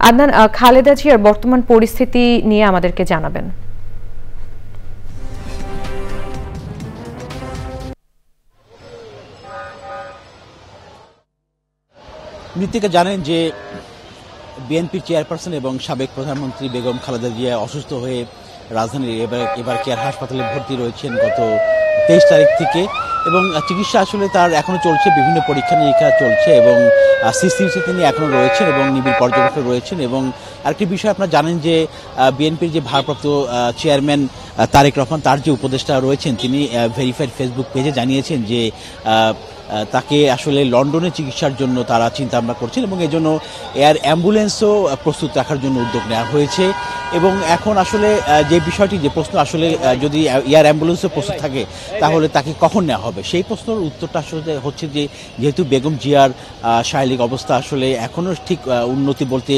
আদনান, খালেদা জিয়ার বর্তমান পরিস্থিতি নিয়ে আমাদেরকে জানাবেন। মৃত্তিকা জানেন যে বিএনপির চেয়ারপারসন এবং সাবেক প্রধানমন্ত্রী বেগম খালেদা জিয়া অসুস্থ হয়ে রাজধানীর এবার কেয়ার হাসপাতালে ভর্তি রয়েছেন গত 23 তারিখ থেকে, এবং চিকিৎসা আসলে তার এখনো চলছে, বিভিন্ন পরীক্ষা নিরীক্ষা চলছে এবং সিসিউসি তিনি এখনো রয়েছেন এবং নিবিড় পর্যবেক্ষণ রয়েছেন। এবং আরেকটি বিষয় আপনারা জানেন যে বিএনপির যে ভারপ্রাপ্ত চেয়ারম্যান তারেক রহমান, তার যে উপদেষ্টা রয়েছেন, তিনি ভেরিফাইড ফেসবুক পেজে জানিয়েছেন যে তাকে আসলে লন্ডনে চিকিৎসার জন্য তারা চিন্তা ভাবনা করছেন এবং এজন্য এয়ার অ্যাম্বুলেন্সও প্রস্তুত রাখার জন্য উদ্যোগ নেওয়া হয়েছে। এবং এখন আসলে যে বিষয়টি, যে প্রশ্ন আসলে যদি এয়ার অ্যাম্বুলেন্সও প্রস্তুত থাকে তাহলে তাকে কখন নেওয়া হবে, সেই প্রশ্নের উত্তরটা আসলে হচ্ছে যে যেহেতু বেগম জিয়ার শারীরিক অবস্থা আসলে এখনও ঠিক উন্নতি বলতে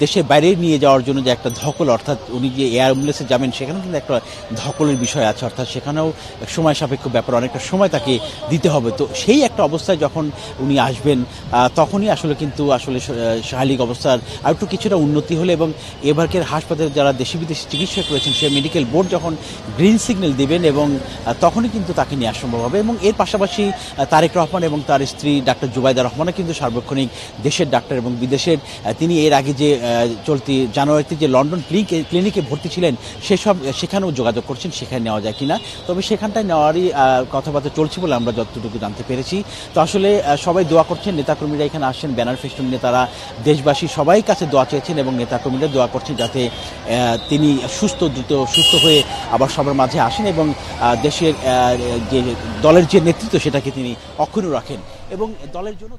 দেশের বাইরে নিয়ে যাওয়ার জন্য যে একটা ধকল, অর্থাৎ উনি যে এয়ার অ্যাম্বুলেন্সে যাবেন সেখানেও কিন্তু একটা ধকলের বিষয় আছে, অর্থাৎ সেখানেও সময় সাপেক্ষ ব্যাপার, অনেকটা সময় তাকে দিতে হবে। তো সেই একটা অবস্থায় যখন উনি আসবেন তখনই আসলে কিন্তু আসলে শারীরিক অবস্থার আর একটু কিছুটা উন্নতি হলে এবং এবারকের হাসপাতালে যারা দেশি বিদেশি চিকিৎসক রয়েছেন সে মেডিকেল বোর্ড যখন গ্রিন সিগন্যাল দেবেন এবং তখনই কিন্তু তাকে নেওয়া সম্ভব হবে। এবং এর পাশাপাশি তারেক রহমান এবং তার স্ত্রী ডাক্তার জুবাইদা রহমানও কিন্তু সার্বক্ষণিক দেশের ডাক্তার এবং বিদেশের, তিনি এর আগে যে চলতি জানুয়ারিতে যে লন্ডন ক্লিনিকে ভর্তি ছিলেন সেখানেও যোগাযোগ করছেন সেখানে নেওয়া যায় কিনা। তবে সেখানটায় নেওয়ারই কথাবার্তা চলছে বলে আমরা যতটুকু জানতে পেরেছি। তো আসলে সবাই দোয়া করছেন, নেতাকর্মীরা এখানে আসছেন, ব্যানার ফেস্টুন নিয়ে তারা দেশবাসী সবাই কাছে দোয়া চেয়েছেন এবং নেতাকর্মীরা দোয়া করছেন যাতে তিনি দ্রুত সুস্থ হয়ে আবার সবার মাঝে আসেন এবং দেশের যে দলের যে নেতৃত্ব সেটাকে তিনি অক্ষুণ্ণ রাখেন এবং দলের জন্য